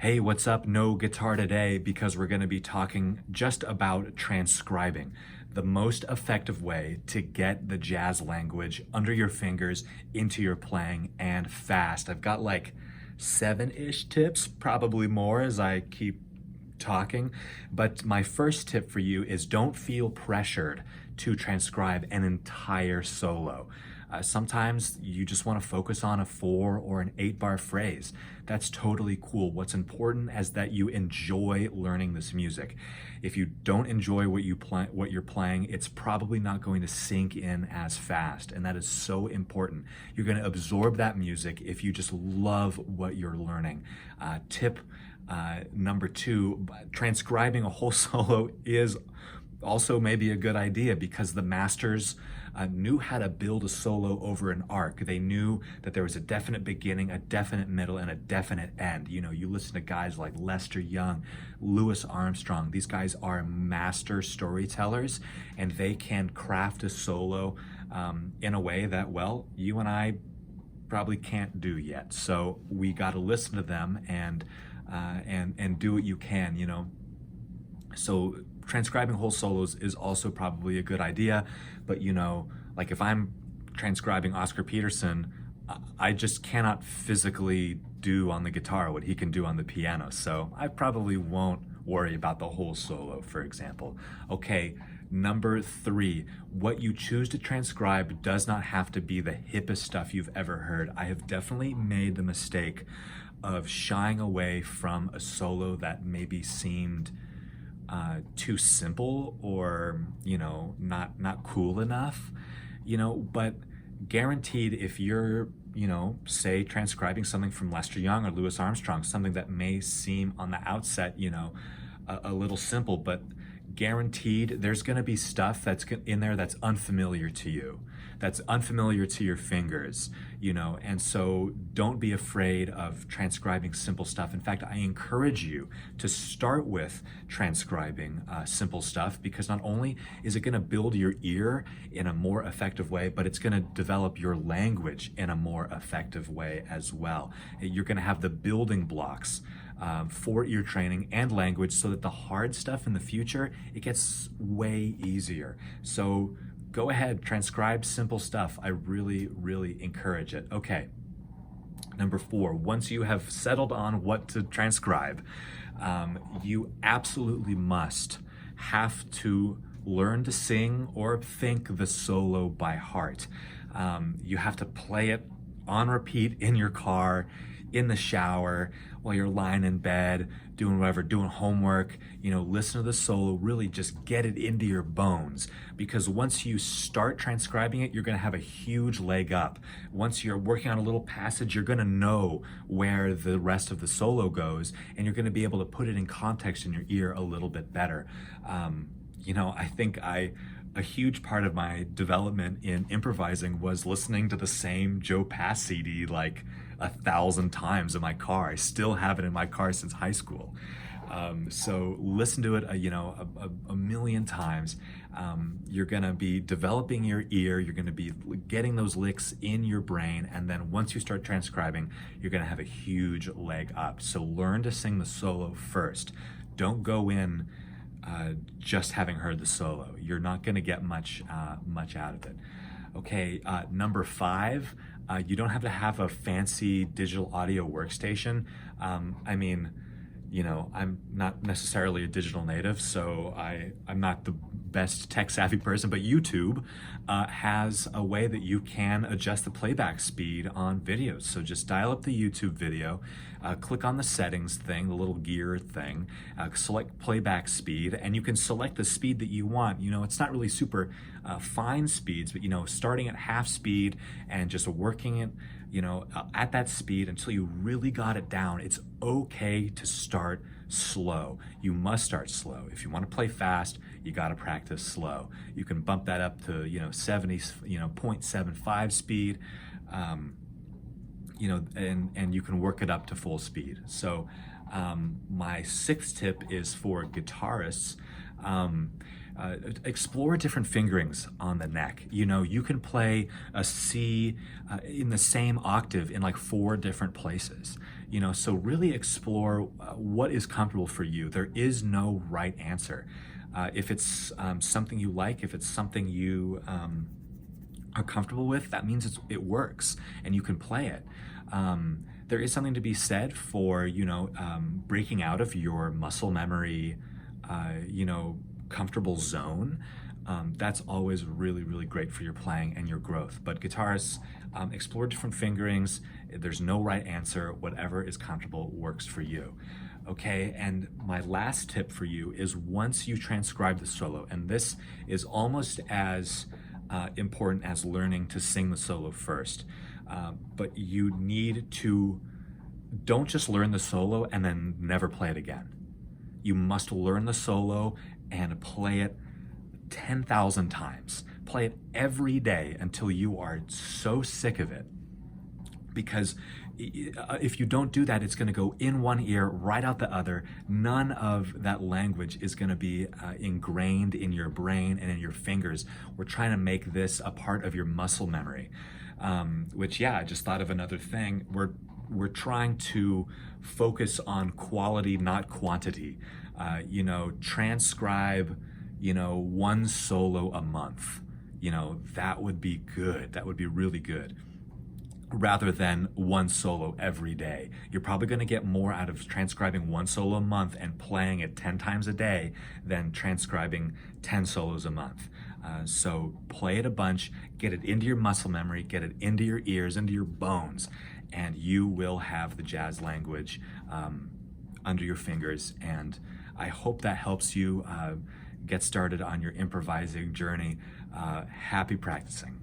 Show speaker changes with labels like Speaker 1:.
Speaker 1: Hey, what's up? No guitar today because we're going to be talking just about transcribing, the most effective way to get the jazz language under your fingers into your playing and fast. I've got like 7-ish tips, probably more as I keep talking, but my first tip for you is don't feel pressured to transcribe an entire solo. Sometimes you just want to focus on a 4 or an 8 bar phrase. That's totally cool. What's important is that you enjoy learning this music. If you don't enjoy what you're playing, it's probably not going to sink in as fast, and that is so important. You're going to absorb that music if you just love what you're learning. Tip number 2, transcribing a whole solo is also maybe a good idea because the masters knew how to build a solo over an arc. They knew that there was a definite beginning, a definite middle, and a definite end. You know, you listen to guys like Lester Young, Louis Armstrong. These guys are master storytellers, and they can craft a solo in a way that, well, you and I probably can't do yet. So we got to listen to them and do what you can, you know. So transcribing whole solos is also probably a good idea, but you know, like if I'm transcribing Oscar Peterson, I just cannot physically do on the guitar what he can do on the piano, so I probably won't worry about the whole solo, for example. Okay, number 3, what you choose to transcribe does not have to be the hippest stuff you've ever heard. I have definitely made the mistake of shying away from a solo that maybe seemed too simple or, you know, not cool enough, you know, but guaranteed if you're, you know, say transcribing something from Lester Young or Louis Armstrong, something that may seem on the outset, you know, a little simple, but guaranteed there's going to be stuff that's in there that's unfamiliar to you, that's unfamiliar to your fingers, you know, and so don't be afraid of transcribing simple stuff. In fact, I encourage you to start with transcribing simple stuff, because not only is it going to build your ear in a more effective way, but it's going to develop your language in a more effective way as well. You're going to have the building blocks for ear training and language, so that the hard stuff in the future, it gets way easier. So go ahead, transcribe simple stuff. I really, really encourage it. Okay, number 4, once you have settled on what to transcribe, you absolutely have to learn to sing or think the solo by heart. You have to play it on repeat in your car, in the shower, while you're lying in bed, doing whatever, doing homework, you know, listen to the solo, really just get it into your bones. Because once you start transcribing it, you're gonna have a huge leg up. Once you're working on a little passage, you're gonna know where the rest of the solo goes, and you're gonna be able to put it in context in your ear a little bit better. You know, I think a huge part of my development in improvising was listening to the same Joe Pass CD like 1,000 times in my car. I still have it in my car since high school. So listen to it, you know, a million times. You're gonna be developing your ear, you're gonna be getting those licks in your brain, and then once you start transcribing, you're gonna have a huge leg up. So learn to sing the solo first. Don't go in just having heard the solo. You're not gonna get much out of it. Okay, number 5, you don't have to have a fancy digital audio workstation. I mean, you know, I'm not necessarily a digital native, so I'm not the best tech savvy person, but YouTube has a way that you can adjust the playback speed on videos. So just dial up the YouTube video, click on the settings thing, the little gear thing, select playback speed, and you can select the speed that you want. You know, it's not really super fine speeds, but you know, starting at half speed and just working it, you know, at that speed until you really got it down. It's okay to start slow. You must start slow. If you want to play fast, you got to practice slow. You can bump that up to, you know, 70, you know, 0.75 speed, you know, and you can work it up to full speed. So my 6th tip is for guitarists. explore different fingerings on the neck. You know, you can play a C in the same octave in like 4 different places. You know, so really explore what is comfortable for you. There is no right answer. If it's something you like, if it's something you are comfortable with, that means it works and you can play it. There is something to be said for, you know, breaking out of your muscle memory, you know, comfortable zone. That's always really, really great for your playing and your growth. But guitarists, explore different fingerings. There's no right answer. Whatever is comfortable works for you. Okay, and my last tip for you is once you transcribe the solo, and this is almost as important as learning to sing the solo first, but you need to, don't just learn the solo and then never play it again. You must learn the solo and play it 10,000 times. Play it every day until you are so sick of it. Because if you don't do that, it's going to go in one ear, right out the other. None of that language is going to be ingrained in your brain and in your fingers. We're trying to make this a part of your muscle memory. Which, yeah, I just thought of another thing. We're trying to focus on quality, not quantity. You know, transcribe, you know, 1 solo a month. You know, that would be good. That would be really good. Rather than 1 solo every day. You're probably going to get more out of transcribing 1 solo a month and playing it 10 times a day than transcribing 10 solos a month. So play it a bunch, get it into your muscle memory, get it into your ears, into your bones, and you will have the jazz language under your fingers. And I hope that helps you get started on your improvising journey. Happy practicing.